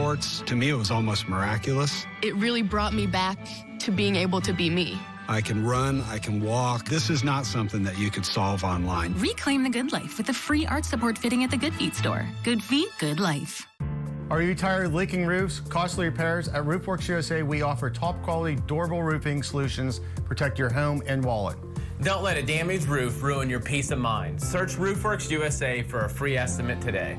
sports, to me, it was almost miraculous. It really brought me back to being able to be me. I can run, I can walk. This is not something that you could solve online. Reclaim the good life with a free arch support fitting at the Good Feet store. Good feet, good life. Are you tired of leaking roofs, costly repairs? At Roofworks USA, we offer top quality, durable roofing solutions. Protect your home and wallet. Don't let a damaged roof ruin your peace of mind. Search Roofworks USA for a free estimate today.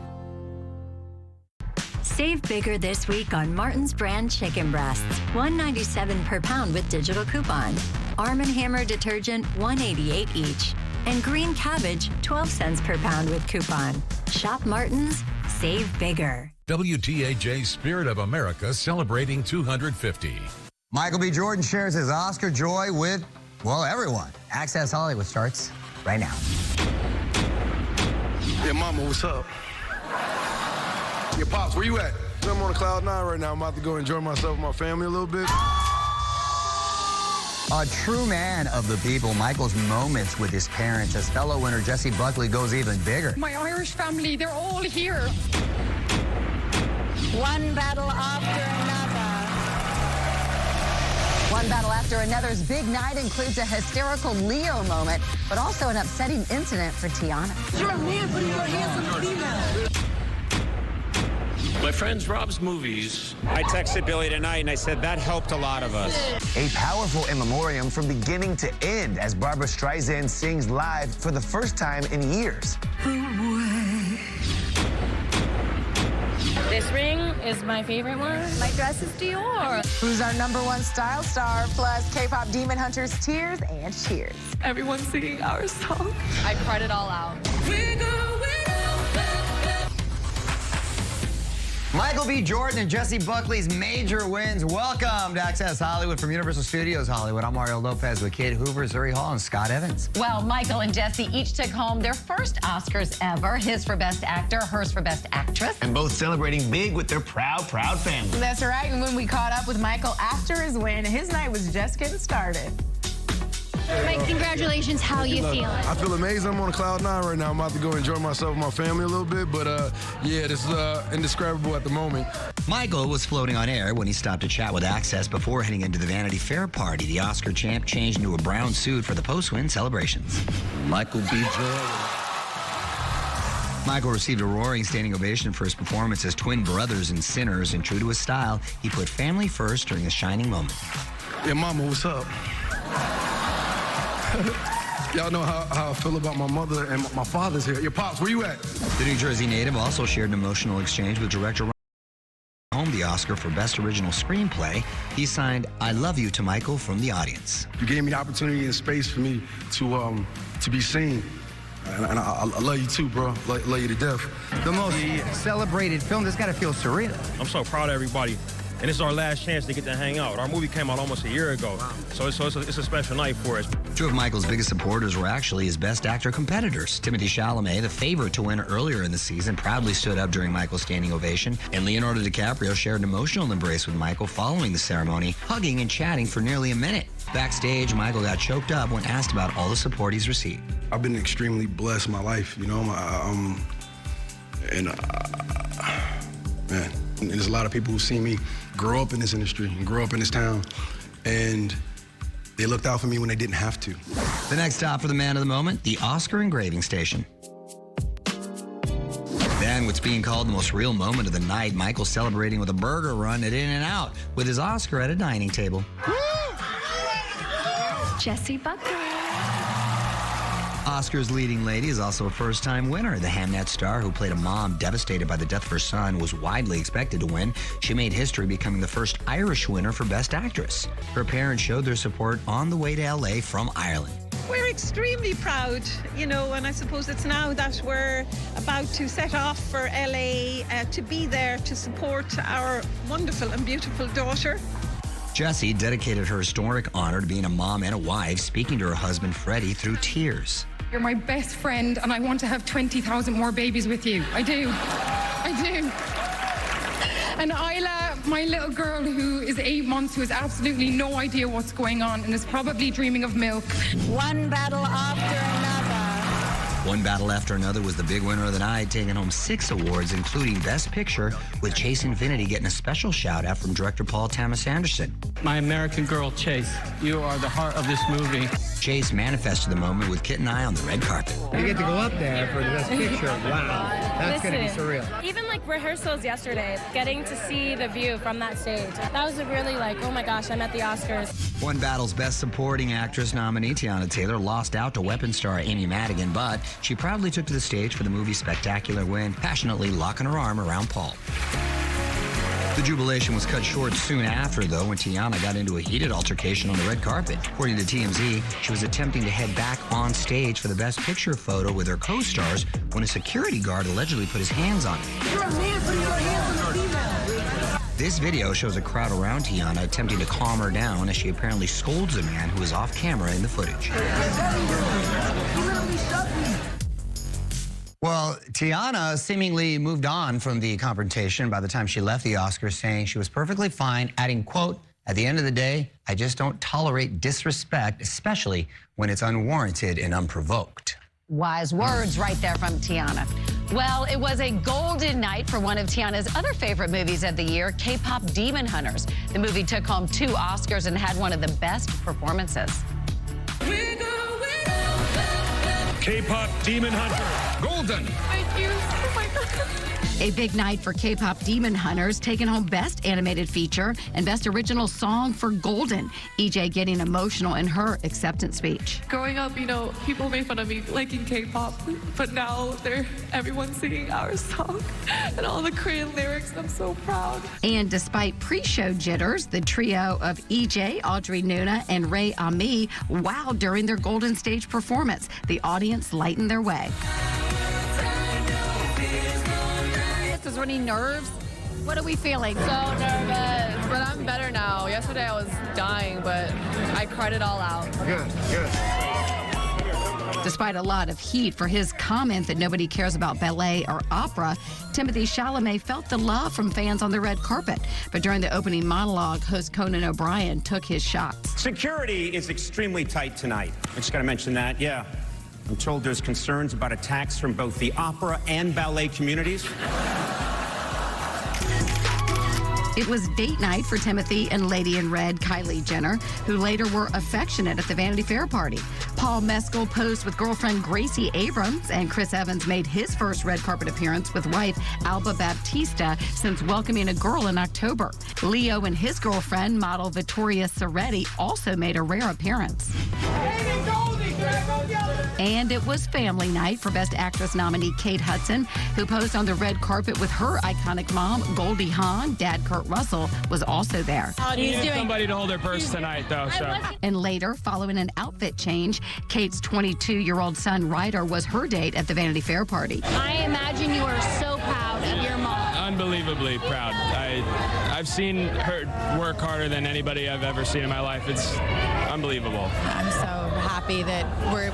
Save bigger this week on Martin's brand chicken breasts, $1.97 per pound with digital coupon. Arm & Hammer detergent, $1.88 each. And green cabbage, 12 cents per pound with coupon. Shop Martin's, save bigger. WTAJ Spirit of America celebrating 250. Michael B. Jordan shares his Oscar joy with, well, everyone. Access Hollywood starts right now. Yeah, Mama, what's up? Yeah, Pops, where you at? I'm on a cloud nine right now. I'm about to go enjoy myself with my family a little bit. A true man of the people, Michael's moments with his parents as fellow winner Jessie Buckley goes even bigger. My Irish family, they're all here. One battle after another. One battle after another's big night includes a hysterical Leo moment, but also an upsetting incident for Tiana. You're a man putting your hands on a female. My friend's Rob's movies. I texted Billy tonight and I said that helped a lot of us. A powerful in memoriam from beginning to end as Barbra Streisand sings live for the first time in years. This ring is my favorite one. My dress is Dior. Who's our #1 style star, plus K-pop demon hunters Tears and Cheers. Everyone's singing our song. I cried it all out. Michael B. Jordan and Jessie Buckley's major wins. Welcome to Access Hollywood from Universal Studios Hollywood. I'm Mario Lopez with Kate Hoover, Zuri Hall, and Scott Evans. Well, Michael and Jessie each took home their first Oscars ever. His for Best Actor, hers for Best Actress. And both celebrating big with their proud family. That's right, and when we caught up with Michael after his win, his night was just getting started. Mike, congratulations. How are you feeling? I feel amazing. I'm on a cloud nine right now. I'm about to go enjoy myself with my family a little bit, but yeah, this is indescribable at the moment. Michael was floating on air when he stopped to chat with Access before heading into the Vanity Fair party. The Oscar champ changed into a brown suit for the post-win celebrations. Michael B. Jordan. Michael received a roaring standing ovation for his performance as twin brothers in Sinners, and true to his style, he put family first during a shining moment. Yeah, Mama, what's up? Y'all know how I feel about my mother and my father's here. Your Pops, where you at? The New Jersey native also shared an emotional exchange with director home the Oscar for Best Original Screenplay. He signed "I Love You" to Michael from the audience. You gave me the opportunity and space for me to be seen. And I love you too, bro. Love you to death. The most celebrated film, this got to feel surreal. I'm so proud of everybody. And this is our last chance to get to hang out. Our movie came out almost a year ago, so it's a special night for us. Two of Michael's biggest supporters were actually his Best Actor competitors. Timothée Chalamet, the favorite to win earlier in the season, proudly stood up during Michael's standing ovation, and Leonardo DiCaprio shared an emotional embrace with Michael following the ceremony, hugging and chatting for nearly a minute. Backstage, Michael got choked up when asked about all the support he's received. I've been extremely blessed in my life, you know, man. And there's a lot of people who see me grow up in this industry and grow up in this town, and they looked out for me when they didn't have to. The next stop for the man of the moment, the Oscar engraving station. Then, what's being called the most real moment of the night, Michael celebrating with a burger run at In-N-Out with his Oscar at a dining table. Jessie Buckley. Oscar's leading lady is also a first-time winner. The Hamnet star, who played a mom devastated by the death of her son, was widely expected to win. She made history, becoming the first Irish winner for Best Actress. Her parents showed their support on the way to L.A. from Ireland. We're extremely proud, you know, and I suppose it's now that we're about to set off for LA to be there to support our wonderful and beautiful daughter. Jessie dedicated her historic honor to being a mom and a wife, speaking to her husband Freddie through tears. You're my best friend, and I want to have 20,000 more babies with you. I do. I do. And Isla, my little girl who is 8 months, who has absolutely no idea what's going on and is probably dreaming of milk. One battle after another. One battle after another was the big winner of the night, taking home 6 awards, including Best Picture, with Chase Infinity getting a special shout-out from director Paul Thomas Anderson. My American girl, Chase, you are the heart of this movie. Chase manifested the moment with Kit and I on the red carpet. You get to go up there for the Best Picture. Wow, that's going to be surreal. Even like rehearsals yesterday, getting to see the view from that stage, that was really like, oh my gosh, I'm at the Oscars. One battle's Best Supporting Actress nominee, Tiana Taylor, lost out to Weapon star Amy Madigan, but she proudly took to the stage for the movie's spectacular win, passionately locking her arm around Paul. The jubilation was cut short soon after, though, when Tiana got into a heated altercation on the red carpet. According to TMZ, she was attempting to head back on stage for the Best Picture photo with her co-stars when a security guard allegedly put his hands on her. You're a man putting your hands on a female. This video shows a crowd around Tiana attempting to calm her down as she apparently scolds a man who is off camera in the footage. Well, Tiana seemingly moved on from the confrontation by the time she left the Oscars, saying she was perfectly fine, adding, quote, "At the end of the day, I just don't tolerate disrespect, especially when it's unwarranted and unprovoked." Wise words right there from Tiana. Well, it was a golden night for one of Tiana's other favorite movies of the year, K-pop Demon Hunters. The movie took home 2 Oscars and had one of the best performances. K-pop Demon Hunter. Golden. Thank you. Oh my God. A big night for K-pop Demon Hunters, taking home Best Animated Feature and Best Original Song for Golden. EJ getting emotional in her acceptance speech. Growing up, you know, people made fun of me liking K-pop, but now everyone's singing our song and all the Korean lyrics. I'm so proud. And despite pre-show jitters, the trio of EJ, Audrey Nuna, and Ray Ami wowed during their Golden Stage performance. The audience lightened their way. Is there any nerves? What are we feeling? So nervous, but I'm better now. Yesterday I was dying, but I cried it all out. Good, good. Despite a lot of heat for his comment that nobody cares about ballet or opera, Timothée Chalamet felt the love from fans on the red carpet. But during the opening monologue, host Conan O'Brien took his shots. Security is extremely tight tonight. I just got to mention that, yeah. I'm told there's concerns about attacks from both the opera and ballet communities. It was date night for Timothy and Lady in Red, Kylie Jenner, who later were affectionate at the Vanity Fair party. Paul Mescal posed with girlfriend Gracie Abrams, and Chris Evans made his first red carpet appearance with wife Alba Baptista since welcoming a girl in October. Leo and his girlfriend, model Vittoria Soretti, also made a rare appearance. And it was family night for Best Actress nominee Kate Hudson, who posed on the red carpet with her iconic mom, Goldie Hawn. Dad Kurt Russell was also there. You need somebody to hold their purse tonight, though. So. And later, following an outfit change, Kate's 22-year-old son Ryder was her date at the Vanity Fair party. I imagine you are so proud of your mom. Unbelievably proud. I've seen her work harder than anybody I've ever seen in my life. It's unbelievable. I'm so happy that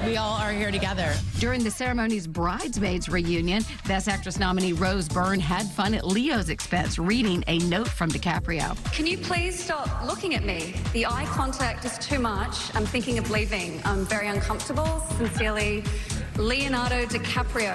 we all are here together. During the ceremony's bridesmaids reunion, Best Actress nominee Rose Byrne had fun at Leo's expense, reading a note from DiCaprio. Can you please stop looking at me? The eye contact is too much. I'm thinking of leaving. I'm very uncomfortable. Sincerely, Leonardo DiCaprio.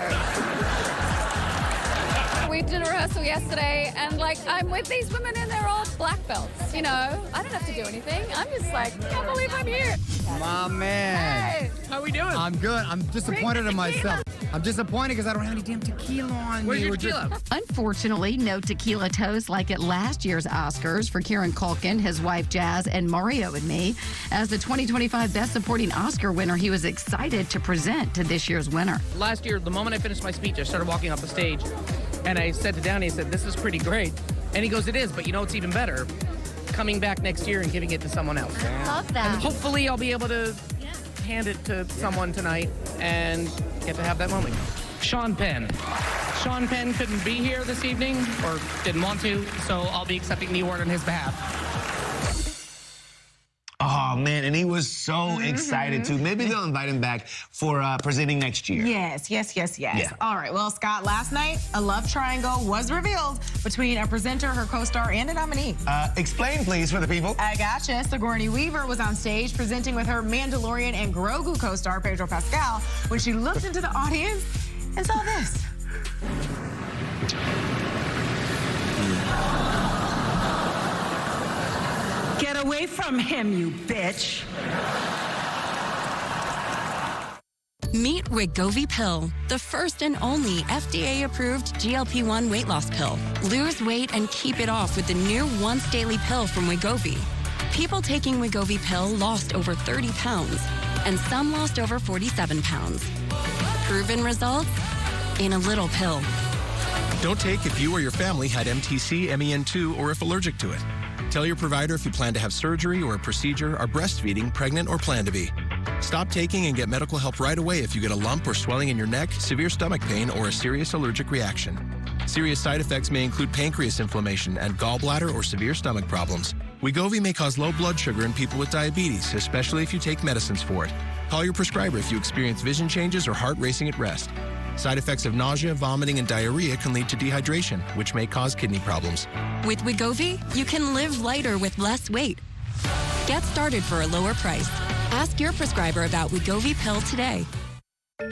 We did a rehearsal yesterday, and I'm with these women, and they're all black belts. You know, I don't have to do anything. I'm just I can't believe I'm here. My man. Hey, how we doing? I'm good. I'm disappointed in myself. I'm disappointed because I don't have any damn tequila on. Where's your tequila? Unfortunately, no tequila toast like at last year's Oscars for Kieran Culkin, his wife Jazz, and Mario and me. As the 2025 Best Supporting Oscar winner, he was excited to present to this year's winner. Last year, the moment I finished my speech, I started walking up the stage, and I said to Downey, I said, "This is pretty great." And he goes, "It is, but you know what's even better? Coming back next year and giving it to someone else." I love that. And hopefully I'll be able to hand it to someone tonight and get to have that moment. Sean Penn. Sean Penn couldn't be here this evening, or didn't want to, so I'll be accepting the award on his behalf. Oh, Oh, man, and he was so excited, too. Maybe they'll invite him back for presenting next year. Yes. Yeah. All right, well, Scott, last night, a love triangle was revealed between a presenter, her co-star, and a nominee. Explain, please, for the people. I gotcha. Sigourney Weaver was on stage presenting with her Mandalorian and Grogu co-star, Pedro Pascal, when she looked into the audience and saw this. Get away from him, you bitch. Meet Wegovy Pill, the first and only FDA-approved GLP-1 weight loss pill. Lose weight and keep it off with the new once-daily pill from Wegovy. People taking Wegovy Pill lost over 30 pounds, and some lost over 47 pounds. Proven results in a little pill. Don't take if you or your family had MTC, MEN2, or if allergic to it. Tell your provider if you plan to have surgery or a procedure, are breastfeeding, pregnant, or plan to be. Stop taking and get medical help right away if you get a lump or swelling in your neck, severe stomach pain, or a serious allergic reaction. Serious side effects may include pancreas inflammation and gallbladder or severe stomach problems. Wegovy may cause low blood sugar in people with diabetes, especially if you take medicines for it. Call your prescriber if you experience vision changes or heart racing at rest. Side effects of nausea, vomiting, and diarrhea can lead to dehydration, which may cause kidney problems. With Wegovy, you can live lighter with less weight. Get started for a lower price. Ask your prescriber about Wegovy Pill today.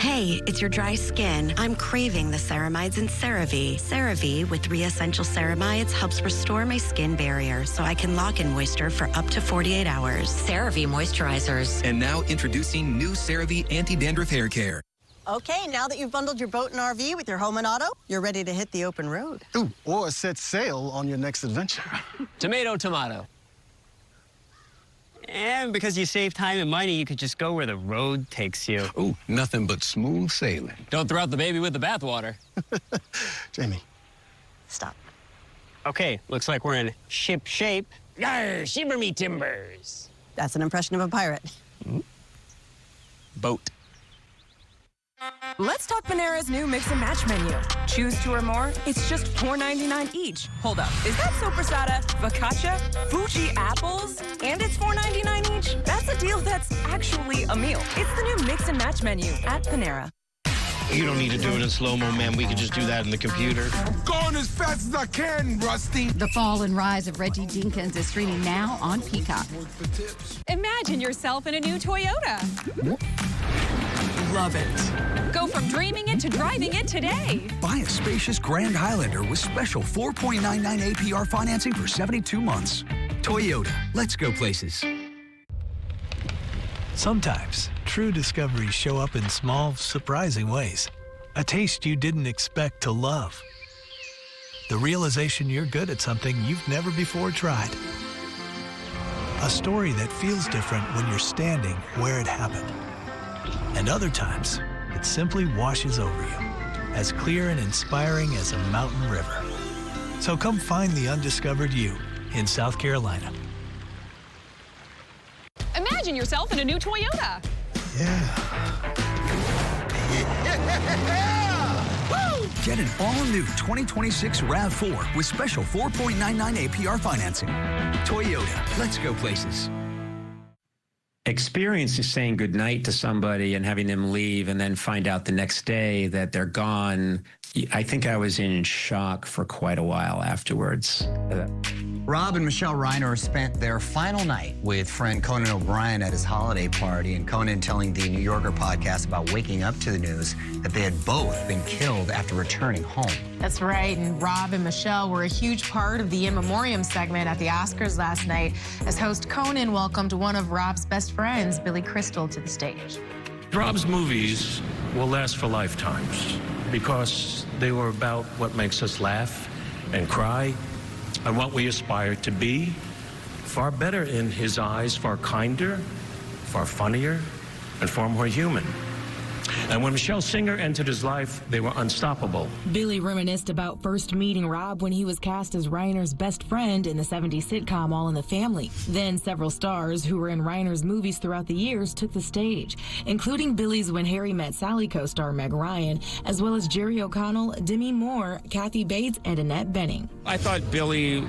Hey, it's your dry skin. I'm craving the ceramides in CeraVe. CeraVe with 3 essential ceramides helps restore my skin barrier so I can lock in moisture for up to 48 hours. CeraVe moisturizers. And now introducing new CeraVe Anti-Dandruff Hair Care. Okay, now that you've bundled your boat and RV with your home and auto, you're ready to hit the open road. Ooh, or set sail on your next adventure. Tomato, tomato. And because you save time and money, you could just go where the road takes you. Ooh, nothing but smooth sailing. Don't throw out the baby with the bathwater. Jamie. Stop. Okay, looks like we're in ship shape. Yarr, shiver me timbers. That's an impression of a pirate. Boat. Let's talk Panera's new Mix and Match menu. Choose 2 or more, it's just $4.99 each. Hold up, is that sopressata, focaccia, Fuji apples, and it's $4.99 each? That's a deal that's actually a meal. It's the new Mix and Match menu at Panera. You don't need to do it in slow-mo, man. We can just do that in the computer. Going as fast as I can, Rusty. The Fall and Rise of Reggie Jenkins is streaming now on Peacock. Imagine yourself in a new Toyota. Love it. Go from dreaming it to driving it today. Buy a spacious Grand Highlander with special 4.99 APR financing for 72 months. Toyota, let's go places. Sometimes, true discoveries show up in small, surprising ways. A taste you didn't expect to love. The realization you're good at something you've never before tried. A story that feels different when you're standing where it happened. And other times, it simply washes over you, as clear and inspiring as a mountain river. So come find the undiscovered you in South Carolina. Imagine yourself in a new Toyota. Woo! Get an all-new 2026 RAV4 with special 4.99 APR financing. Toyota, let's go places. Experience is saying goodnight to somebody and having them leave and then find out the next day that they're gone. I think I was in shock for quite a while afterwards. Rob and Michelle Reiner spent their final night with friend Conan O'Brien at his holiday party, and Conan telling the New Yorker podcast about waking up to the news that they had both been killed after returning home. That's right, and Rob and Michelle were a huge part of the In Memoriam segment at the Oscars last night as host Conan welcomed one of Rob's best friends, Billy Crystal, to the stage. Rob's movies will last for lifetimes because they were about what makes us laugh and cry and what we aspire to be. Far better in his eyes, far kinder, far funnier, and far more human. And when Michelle Singer entered his life, they were unstoppable. Billy reminisced about first meeting Rob when he was cast as Reiner's best friend in the 70s sitcom All in the Family. Then several stars who were in Reiner's movies throughout the years took the stage, including Billy's When Harry Met Sally co-star Meg Ryan, as well as Jerry O'Connell, Demi Moore, Kathy Bates, and Annette Bening. I thought Billy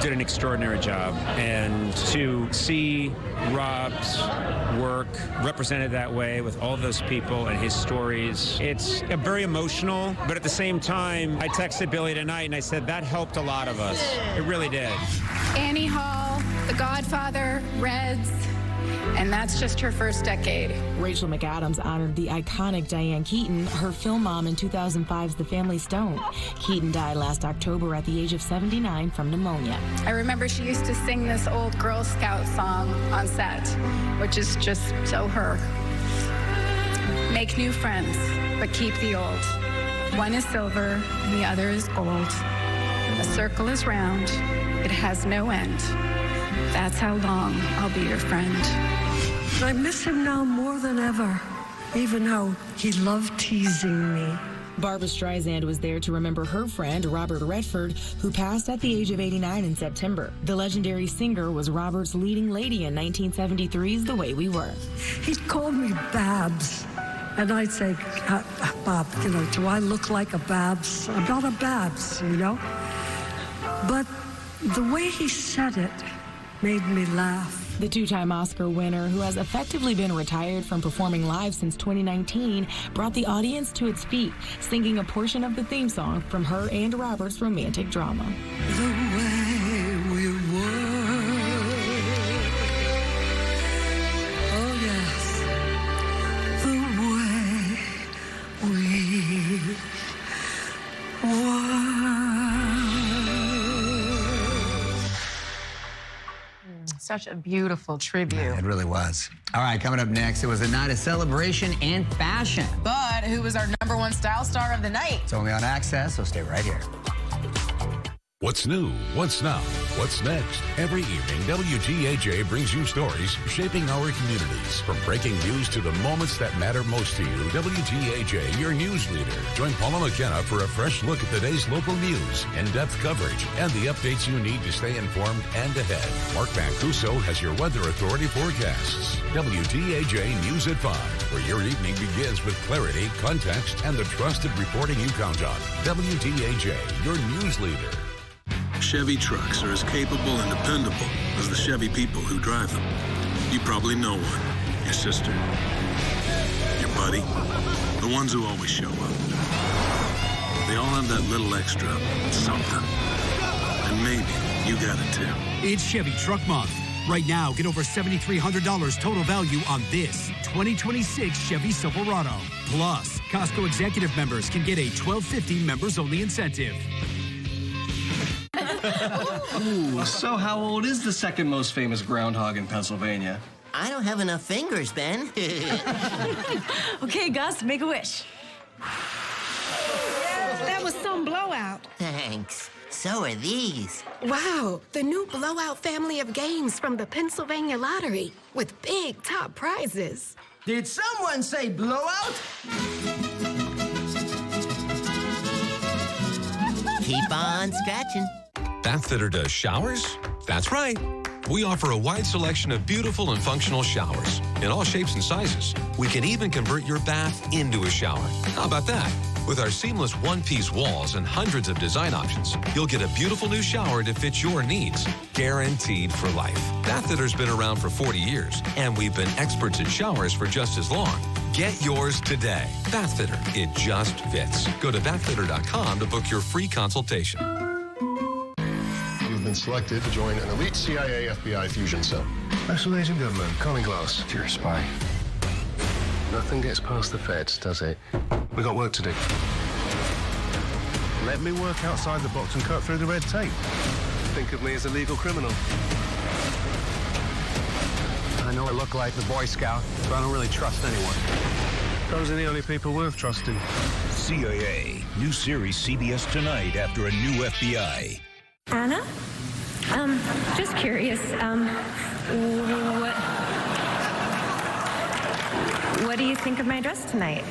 did an extraordinary job, and to see Rob's work represented that way with all those people and his stories, it's very emotional, but at the same time, I texted Billy tonight and I said that helped a lot of us. It really did. Annie Hall, The Godfather, Reds, and that's just her first decade. Rachel McAdams honored the iconic Diane Keaton, her film mom in 2005's The Family Stone. Keaton died last October at the age of 79 from pneumonia. I remember she used to sing this old Girl Scout song on set, which is just so her. Make new friends, but keep the old. One is silver, and the other is gold. A circle is round, it has no end. That's how long I'll be your friend. I miss him now more than ever, even though he loved teasing me. Barbra Streisand was there to remember her friend, Robert Redford, who passed at the age of 89 in September. The legendary singer was Robert's leading lady in 1973's The Way We Were. He'd call me Babs, and I'd say, Bob, do I look like a Babs? I'm not a Babs, But the way he said it made me laugh. The two-time Oscar winner, who has effectively been retired from performing live since 2019, brought the audience to its feet, singing a portion of the theme song from her and Robert's romantic drama. The way we were. Oh, yes. The way we were. Such a beautiful tribute. Yeah, it really was. All right, coming up next, it was a night of celebration and fashion. But who was our #1 style star of the night? It's only on Access, so stay right here. What's new? What's not? What's next? Every evening, WGAJ brings you stories shaping our communities. From breaking news to the moments that matter most to you, WGAJ, your news leader. Join Paula McKenna for a fresh look at the day's local news, in-depth coverage, and the updates you need to stay informed and ahead. Mark Mancuso has your weather authority forecasts. WGAJ News at 5, where your evening begins with clarity, context, and the trusted reporting you count on. WGAJ, your news leader. Chevy trucks are as capable and dependable as the Chevy people who drive them. You probably know one. Your sister. Your buddy. The ones who always show up. They all have that little extra something. And maybe you got it too. It's Chevy Truck Month. Right now, get over $7,300 total value on this 2026 Chevy Silverado. Plus, Costco Executive members can get a $1,250 members-only incentive. Ooh, so how old is the second most famous groundhog in Pennsylvania? I don't have enough fingers, Ben. Okay, Gus, make a wish. That was some blowout. Thanks. So are these. Wow, the new blowout family of games from the Pennsylvania Lottery with big top prizes. Did someone say blowout? Keep on scratching. Bathfitter does showers? That's right. We offer a wide selection of beautiful and functional showers in all shapes and sizes. We can even convert your bath into a shower. How about that? With our seamless one-piece walls and hundreds of design options, you'll get a beautiful new shower to fit your needs, guaranteed for life. Bathfitter's been around for 40 years, and we've been experts at showers for just as long. Get yours today. Bathfitter, it just fits. Go to bathfitter.com to book your free consultation. You've been selected to join an elite CIA FBI fusion cell. Special Agent Goodman, Colin Glass. You're a spy. Nothing gets past the feds, does it? We got work to do. Let me work outside the box and cut through the red tape. Think of me as a legal criminal. I know I look like the Boy Scout, but I don't really trust anyone. Those are the only people worth trusting. CIA. New series CBS tonight after a new FBI. Anna? Just curious, what... What do you think of my dress tonight?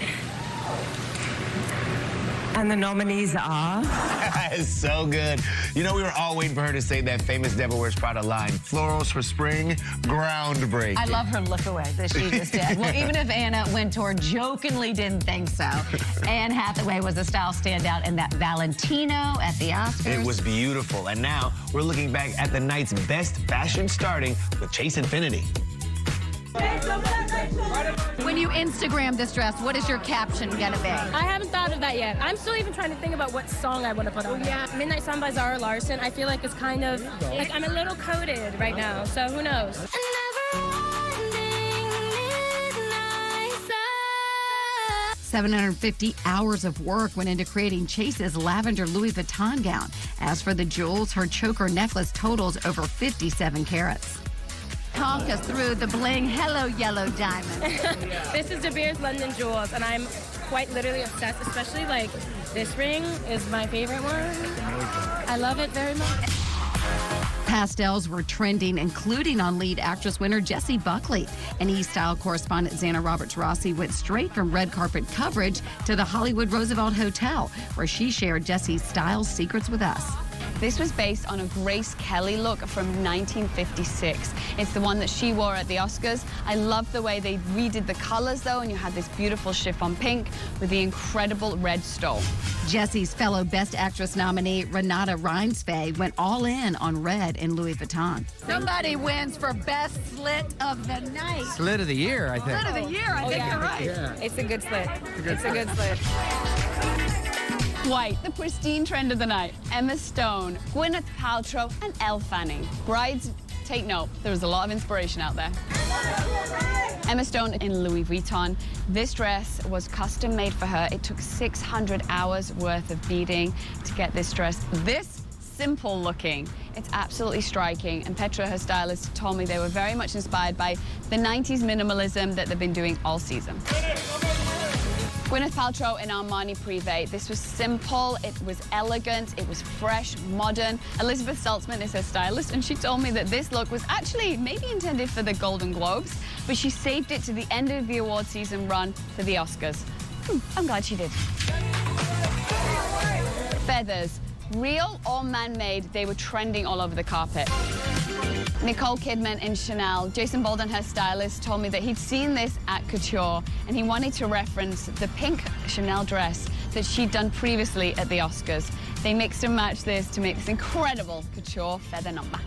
And the nominees are? It's so good. You know, we were all waiting for her to say that famous Devil Wears Prada line. Florals for spring, groundbreaking. I love her look away that she just did. Well, even if Anna Wintour jokingly didn't think so, Anne Hathaway was a style standout in that Valentino at the Oscars. It was beautiful. And now we're looking back at the night's best fashion, starting with Chase Infinity. When you Instagram this dress, what is your caption gonna be? I haven't thought of that yet. I'm still even trying to think about what song I want to put on. Yeah, Midnight Sun by Zara Larsson. I feel like it's kind of like I'm a little coded right now, so who knows? 750 hours of work went into creating Chase's lavender Louis Vuitton gown. As for the jewels, her choker necklace totals over 57 carats. Talk us through the bling Hello Yellow Diamond. This is De Beers London Jewels, and I'm quite literally obsessed, especially like this ring is my favorite one. I love it very much. Pastels were trending, including on lead actress winner Jessie Buckley. And E-Style correspondent Xana Roberts-Rossi went straight from red carpet coverage to the Hollywood Roosevelt Hotel, where she shared Jessie's style secrets with us. This was based on a Grace Kelly look from 1956. It's the one that she wore at the Oscars. I love the way they redid the colors, though, and you had this beautiful chiffon pink with the incredible red stole. Jessie's fellow Best Actress nominee, Renata Reinsve, went all in on red in Louis Vuitton. Somebody wins for Best Slit of the Night. Slit of the year, I think. Slit of the year, I think you're right. Yeah. It's a good slit. It's a good slit. White, the pristine trend of the night. Emma Stone, Gwyneth Paltrow, and Elle Fanning. Brides, take note, there was a lot of inspiration out there. Emma Stone in Louis Vuitton. This dress was custom made for her. It took 600 hours worth of beading to get this dress this simple looking. It's absolutely striking, and Petra, her stylist, told me they were very much inspired by the 90s minimalism that they've been doing all season. Gwyneth Paltrow in Armani Privé. This was simple, it was elegant, it was fresh, modern. Elizabeth Saltzman is her stylist, and she told me that this look was actually maybe intended for the Golden Globes, but she saved it to the end of the award season run for the Oscars. I'm glad she did. Feathers. Real or man-made, they were trending all over the carpet. Nicole Kidman in Chanel. Jason Bolden, her stylist, told me that he'd seen this at Couture and he wanted to reference the pink Chanel dress that she'd done previously at the Oscars. They mixed and matched this to make this incredible Couture feather number.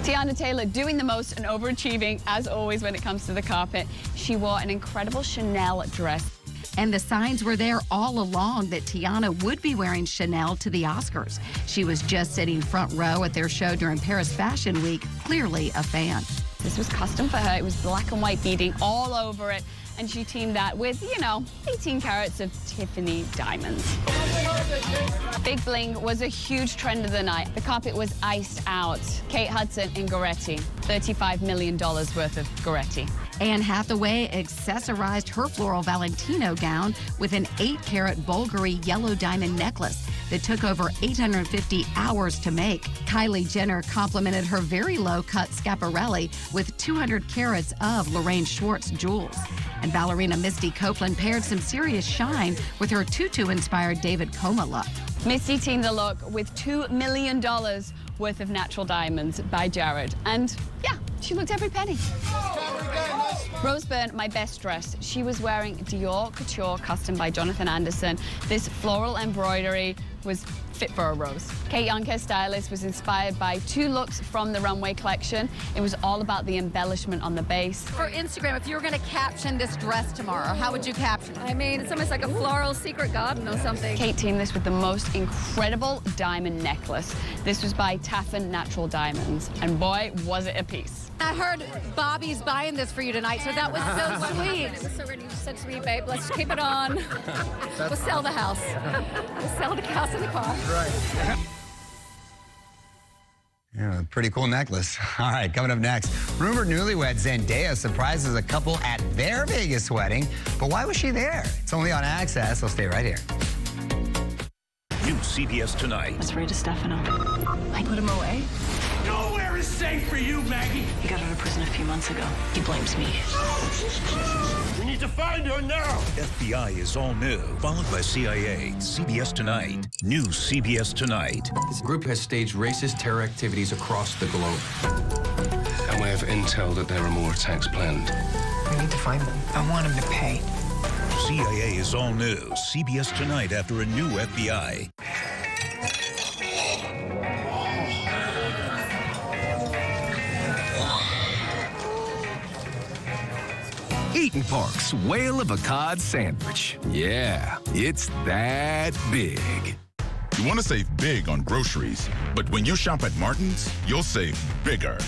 Tiana Taylor doing the most and overachieving, as always, when it comes to the carpet. She wore an incredible Chanel dress. And the signs were there all along that Tiana would be wearing Chanel to the Oscars. She was just sitting front row at their show during Paris Fashion Week, clearly a fan. This was custom for her. It was black and white beading all over it, and she teamed that with, 18 carats of Tiffany diamonds. Big bling was a huge trend of the night. The carpet was iced out. Kate Hudson in Goretti, $35 million worth of Goretti. Anne Hathaway accessorized her floral Valentino gown with an 8-carat Bulgari yellow diamond necklace that took over 850 hours to make. Kylie Jenner complimented her very low-cut Schiaparelli with 200 carats of Lorraine Schwartz jewels. And ballerina Misty Copeland paired some serious shine with her tutu-inspired David Coma look. Misty teamed the look with $2 million worth of natural diamonds by Jared. And yeah, she looked every penny. Rose Byrne, my best dress. She was wearing Dior Couture custom by Jonathan Anderson. This floral embroidery was fit for a rose. Kate Young's stylist was inspired by 2 looks from the runway collection. It was all about the embellishment on the base. For Instagram, if you were going to caption this dress tomorrow, how would you caption it? I mean, it's almost like a floral secret garden or something. Kate teamed this with the most incredible diamond necklace. This was by Taffin Natural Diamonds, and boy, was it a piece. I heard Bobby's buying this for you tonight, so that was so sweet. It was so good. You said to me, babe, let's keep it on. We'll sell the house. We'll sell the house and the car. Right. Yeah, pretty cool necklace. All right, coming up next, rumored newlywed Zendaya surprises a couple at their Vegas wedding. But why was she there? It's only on Access, so stay right here. New CBS Tonight. What's Rita Stefano? I put him away. Nowhere is safe for you, Maggie. He got out of prison a few months ago. He blames me. We need to find her now. FBI is all new, followed by CIA. CBS Tonight. New CBS Tonight. This group has staged racist terror activities across the globe. And we have intel that there are more attacks planned. We need to find them. I want him to pay. CIA is all new. CBS Tonight after a new FBI. Eaton Park's Whale of a Cod Sandwich. Yeah, it's that big. You want to save big on groceries, but when you shop at Martin's, you'll save bigger.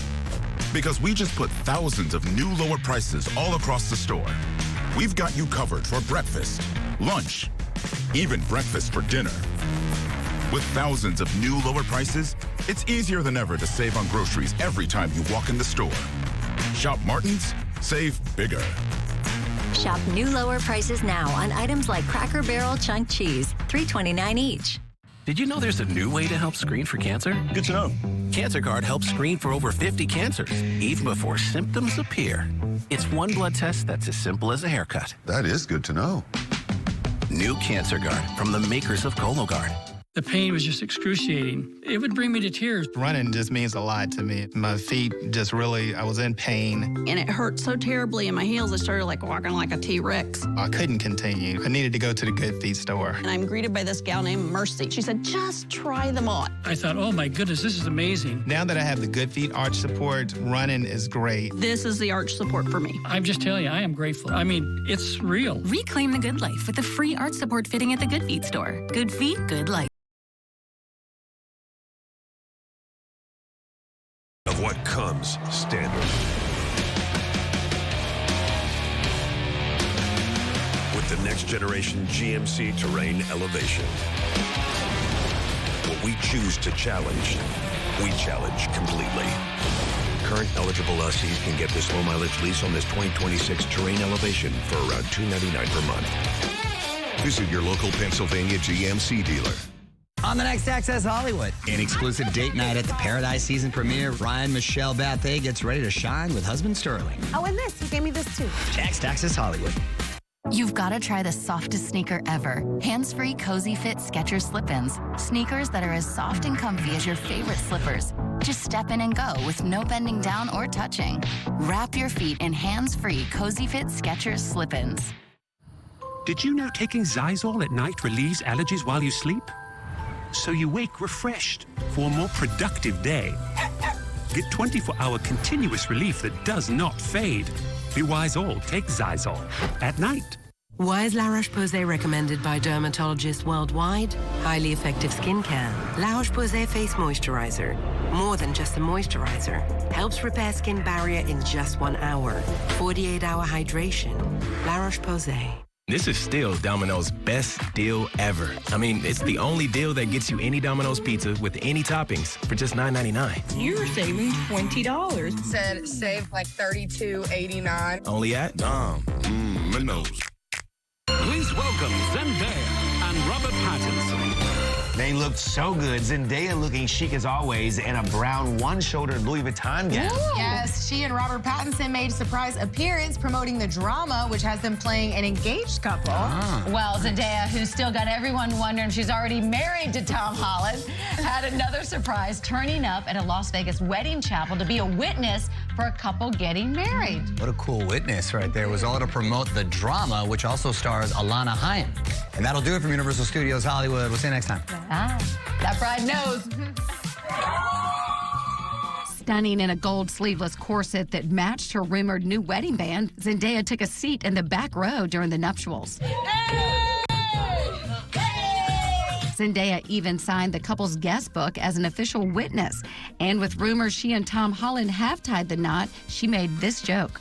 Because we just put thousands of new lower prices all across the store. We've got you covered for breakfast, lunch, even breakfast for dinner. With thousands of new lower prices, it's easier than ever to save on groceries every time you walk in the store. Shop Martin's, save bigger. Shop new lower prices now on items like Cracker Barrel chunk cheese, $3.29 each. Did you know there's a new way to help screen for cancer? Good to know. Cancer Guard helps screen for over 50 cancers, even before symptoms appear. It's one blood test that's as simple as a haircut. That is good to know. New Cancer Guard from the makers of Cologuard. The pain was just excruciating. It would bring me to tears. Running just means a lot to me. My feet just really, I was in pain. And it hurt so terribly in my heels, I started like walking like a T-Rex. I couldn't continue. I needed to go to the Good Feet store. And I'm greeted by this gal named Mercy. She said, just try them on. I thought, oh my goodness, this is amazing. Now that I have the Good Feet arch support, running is great. This is the arch support for me. I'm just telling you, I am grateful. I mean, it's real. Reclaim the good life with the free arch support fitting at the Good Feet store. Good Feet, good life. Of what comes standard. With the next generation GMC Terrain Elevation. What we choose to challenge, we challenge completely. Current eligible lessees can get this low mileage lease on this 2026 Terrain Elevation for around $299 per month. Visit your local Pennsylvania GMC dealer. On the next Access Hollywood, an exclusive date night at the Paradise season premiere, Ryan Michelle Bethea gets ready to shine with husband Sterling. Oh, and this. You gave me this too. Next Access Hollywood. You've got to try the softest sneaker ever. Hands-free, cozy fit Skechers slip-ins. Sneakers that are as soft and comfy as your favorite slippers. Just step in and go with no bending down or touching. Wrap your feet in hands-free, cozy fit Skechers slip-ins. Did you know taking Zysol at night relieves allergies while you sleep? So you wake refreshed for a more productive day. Get 24-hour continuous relief that does not fade. Be wise all, take Zysol at night. Why is La Roche-Posay recommended by dermatologists worldwide? Highly effective skincare. La Roche-Posay Face Moisturizer. More than just a moisturizer. Helps repair skin barrier in just 1 hour. 48-hour hydration. La Roche-Posay. This is still Domino's best deal ever. I mean, it's the only deal that gets you any Domino's pizza with any toppings for just $9.99. You're saving $20. Said save like $32.89. Only at Domino's. Please welcome Zendaya and Robert Pattinson. They looked so good. Zendaya looking chic as always in a brown one-shouldered Louis Vuitton gown. Yes, she and Robert Pattinson made a surprise appearance promoting the drama, which has them playing an engaged couple. Well, Zendaya, who's still got everyone wondering if she's already married to Tom Holland, had another surprise turning up at a Las Vegas wedding chapel to be a witness for a couple getting married. What a cool witness right there. It was all to promote the drama, which also stars Alana Haim. And that'll do it from Universal Studios Hollywood. We'll see you next time. That bride knows. Stunning in a gold sleeveless corset that matched her rumored new wedding band, Zendaya took a seat in the back row during the nuptials. Zendaya even signed the couple's guest book as an official witness. And with rumors she and Tom Holland have tied the knot, she made this joke.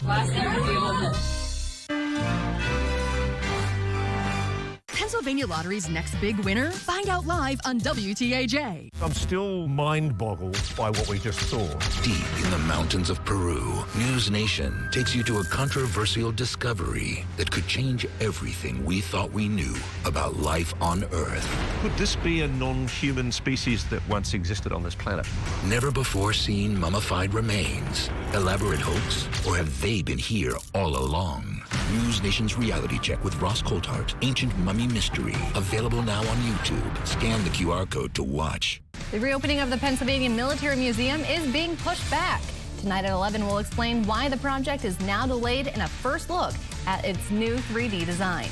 Pennsylvania Lottery's next big winner? Find out live on WTAJ. I'm still mind-boggled by what we just saw. Deep in the mountains of Peru, News Nation takes you to a controversial discovery that could change everything we thought we knew about life on Earth. Could this be a non-human species that once existed on this planet? Never before seen mummified remains, elaborate hoax, or have they been here all along? News Nation's reality check with Ross Coulthart, Ancient Mummy Mystery, available now on YouTube. Scan the QR code to watch. The reopening of the Pennsylvania Military Museum is being pushed back. Tonight at 11, we'll explain why the project is now delayed and a first look at its new 3D designs.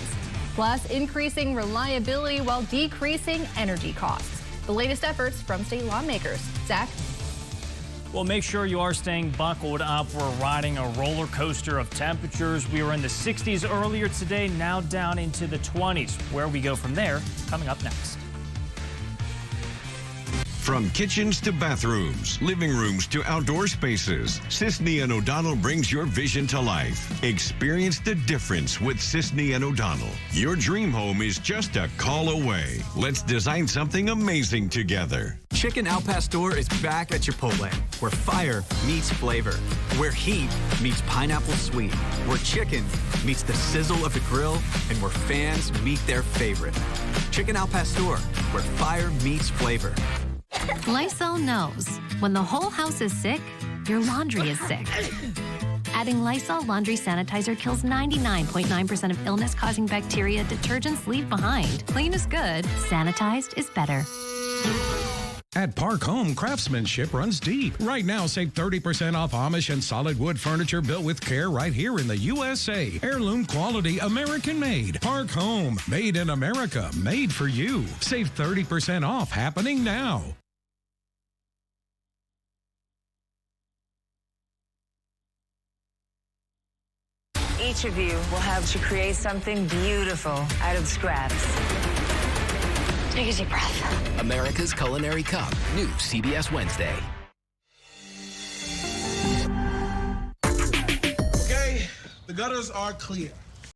Plus, increasing reliability while decreasing energy costs. The latest efforts from state lawmakers. Zach? Well, make sure you are staying buckled up. We're riding a roller coaster of temperatures. We were in the 60s earlier today, now down into the 20s. Where we go from there, coming up next. From kitchens to bathrooms, living rooms to outdoor spaces, Sisney & O'Donnell brings your vision to life. Experience the difference with Sisney & O'Donnell. Your dream home is just a call away. Let's design something amazing together. Chicken Al Pastor is back at Chipotle, where fire meets flavor, where heat meets pineapple sweet, where chicken meets the sizzle of the grill, and where fans meet their favorite. Chicken Al Pastor, where fire meets flavor. Lysol knows when the whole house is sick, your laundry is sick. Adding Lysol Laundry Sanitizer kills 99.9% of illness-causing bacteria detergents leave behind. Clean is good. Sanitized is better. At Park Home, craftsmanship runs deep. Right now, save 30% off Amish and solid wood furniture built with care right here in the USA. Heirloom quality, American made. Park Home, made in America, made for you. Save 30% off happening now. Each of you will have to create something beautiful out of scraps. Take a deep breath. America's Culinary Cup, new CBS Wednesday. Okay, the gutters are clear.